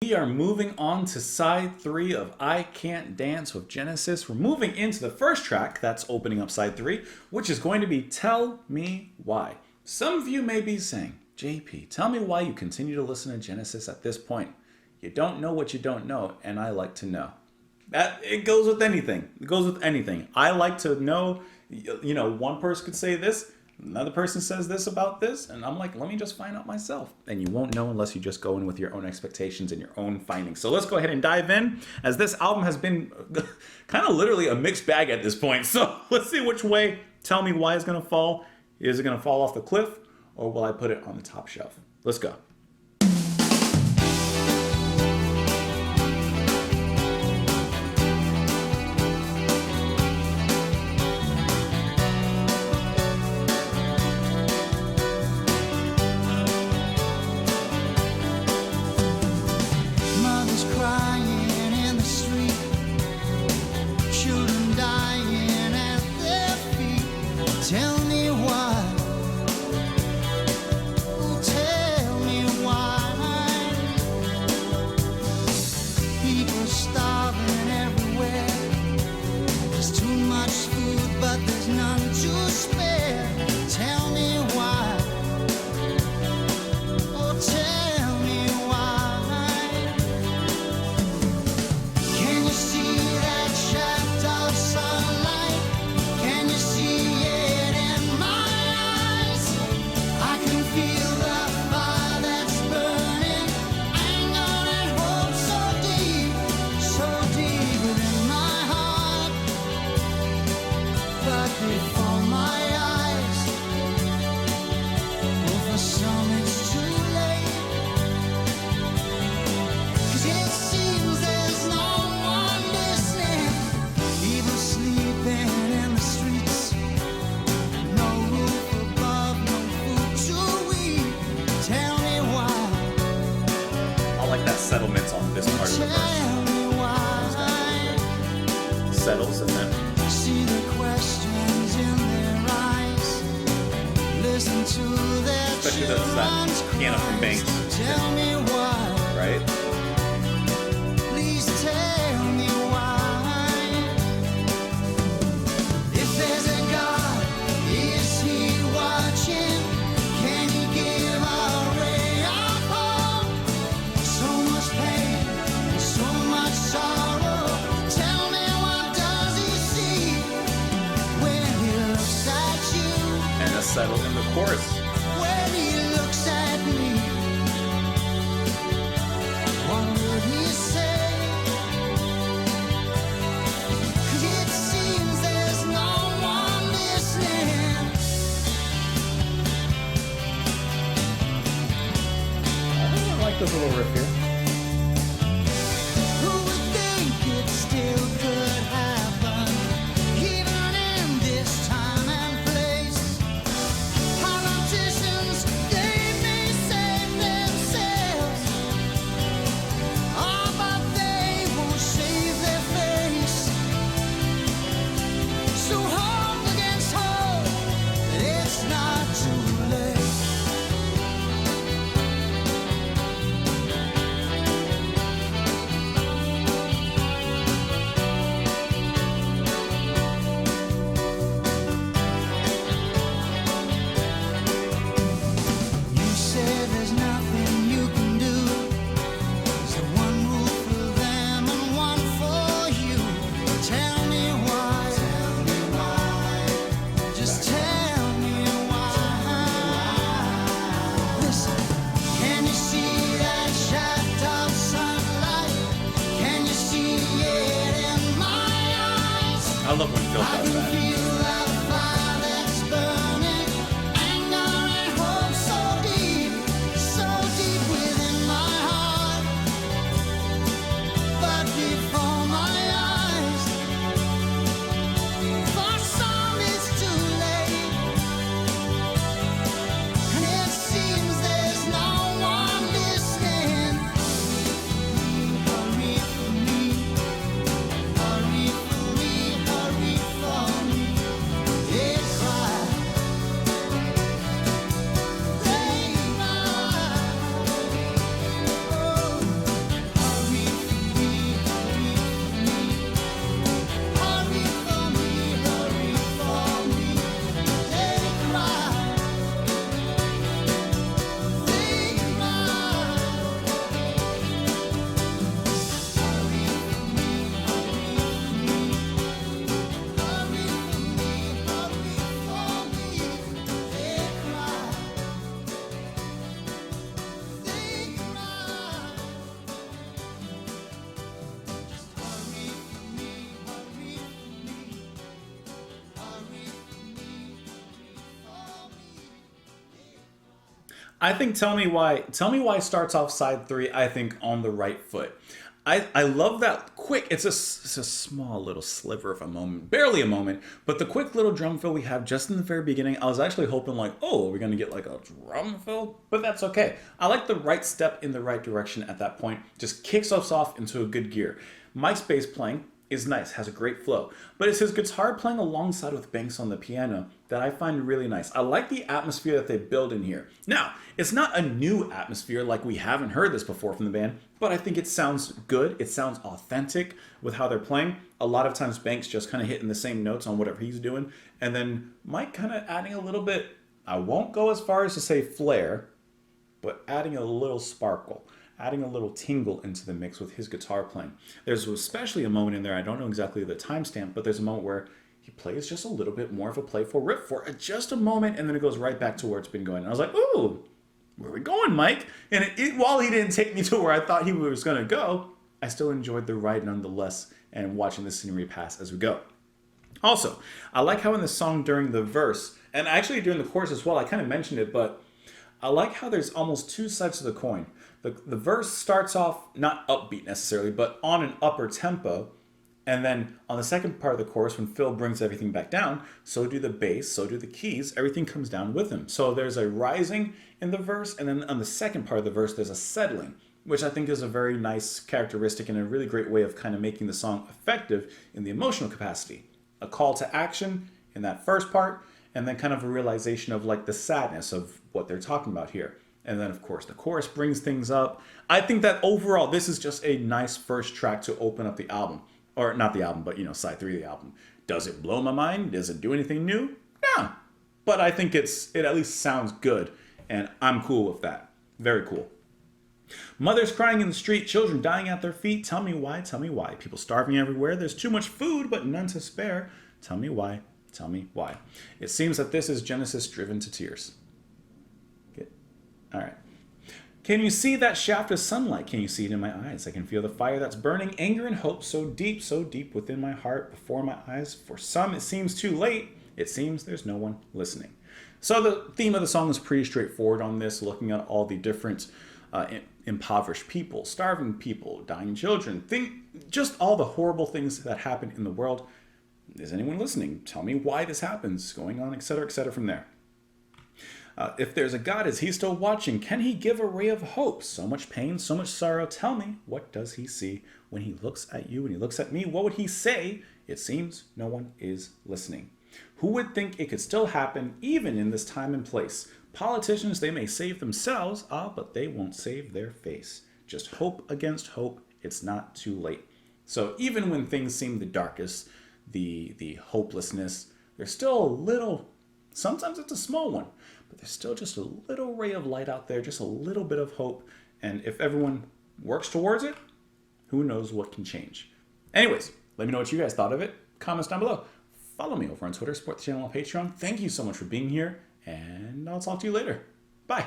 We are moving on to side 3 of I Can't Dance with Genesis. We're moving into the first track that's opening up side 3, which is going to be Tell Me Why. Some of you may be saying, JP, tell me why you continue to listen to Genesis at this point. You don't know what you don't know, and I like to know. That it goes with anything. It goes with anything. I like to know, one person could say this, another person says this about this, and I'm like, let me just find out myself. And you won't know unless you just go in with your own expectations and your own findings. So let's go ahead and dive in, as this album has been kind of literally a mixed bag at this point. So let's see which way Tell Me Why is going to fall. Is it going to fall off the cliff, or will I put it on the top shelf? Let's go. Settlements on this part of the verse. Settles and then see the questions in their eyes. Listen to their especially that piano from Banks. Tell me why. Right? Please tell me why. If there's a God, is he watching? Can he give a ray of hope? So much pain, so much sorrow. Tell me, what does he see when he looks at you? And that's settled in the chorus. When he looks at me, what would he say? 'Cause it seems there's no one listening. I like this little riff here. Who would think it still could happen, even in this time and place? Politicians, they may save themselves, but they won't save their face. So hope against hope, it's not too late. You say there's nothing you can do. There's the one rule for them and one for you. Tell me why. Tell me why. Just tell me why. Listen, can you see that shaft of sunlight? Can you see it in my eyes? I love when Phil does that. Feel that fire that's burning, anger and hope so deep within my heart. But before my eyes, for some it's too late, and it seems there's no one listening. Hurry for me, hurry for me, hurry for me. I think Tell Me Why starts off side three, I think, on the right foot. I love that quick, it's a small little sliver of a moment, barely a moment, but the quick little drum fill we have just in the very beginning, I was actually hoping like, oh, are we gonna get like a drum fill? But that's okay. I like the right step in the right direction at that point, just kicks us off into a good gear. Mike's bass playing is nice, has a great flow, but it's his guitar playing alongside with Banks on the piano that I find really nice. I like the atmosphere that they build in here. Now, it's not a new atmosphere like we haven't heard this before from the band, but I think it sounds good. It sounds authentic with how they're playing. A lot of times Banks just kind of hitting the same notes on whatever he's doing, and then Mike kind of adding a little bit, I won't go as far as to say flair, but adding a little sparkle, adding a little tingle into the mix with his guitar playing. There's especially a moment in there, I don't know exactly the timestamp, but there's a moment where he plays just a little bit more of a playful riff for just a moment, and then it goes right back to where it's been going. And I was like, ooh, where are we going, Mike? And while he didn't take me to where I thought he was going to go, I still enjoyed the ride nonetheless and watching the scenery pass as we go. Also, I like how in the song during the verse, and actually during the chorus as well, I kind of mentioned it, but I like how there's almost two sides to the coin. The verse starts off not upbeat necessarily, but on an upper tempo. And then on the second part of the chorus, when Phil brings everything back down, so do the bass, so do the keys, everything comes down with him. So there's a rising in the verse, and then on the second part of the verse, there's a settling, which I think is a very nice characteristic and a really great way of kind of making the song effective in the emotional capacity. A call to action in that first part, and then kind of a realization of like the sadness of what they're talking about here. And then, of course, the chorus brings things up. I think that overall, this is just a nice first track to open up the album. Or not the album, but, side 3 of the album. Does it blow my mind? Does it do anything new? No. But I think it at least sounds good, and I'm cool with that. Very cool. Mothers crying in the street, children dying at their feet. Tell me why, tell me why. People starving everywhere. There's too much food, but none to spare. Tell me why, tell me why. It seems that this is Genesis driven to tears. Good. All right. Can you see that shaft of sunlight? Can you see it in my eyes? I can feel the fire that's burning, anger and hope so deep within my heart, before my eyes. For some, it seems too late. It seems there's no one listening. So the theme of the song is pretty straightforward on this, looking at all the different impoverished people, starving people, dying children, just all the horrible things that happen in the world. Is anyone listening? Tell me why this happens, going on, etc., from there. If there's a God, is he still watching? Can he give a ray of hope? So much pain, so much sorrow. Tell me, what does he see? When he looks at you, when he looks at me, what would he say? It seems no one is listening. Who would think it could still happen, even in this time and place? Politicians, they may save themselves, but they won't save their face. Just hope against hope, it's not too late. So even when things seem the darkest, the hopelessness, there's still a little, sometimes it's a small one, but there's still just a little ray of light out there, just a little bit of hope. And if everyone works towards it, who knows what can change. Anyways, let me know what you guys thought of it. Comments down below. Follow me over on Twitter, support the channel on Patreon. Thank you so much for being here, and I'll talk to you later. Bye.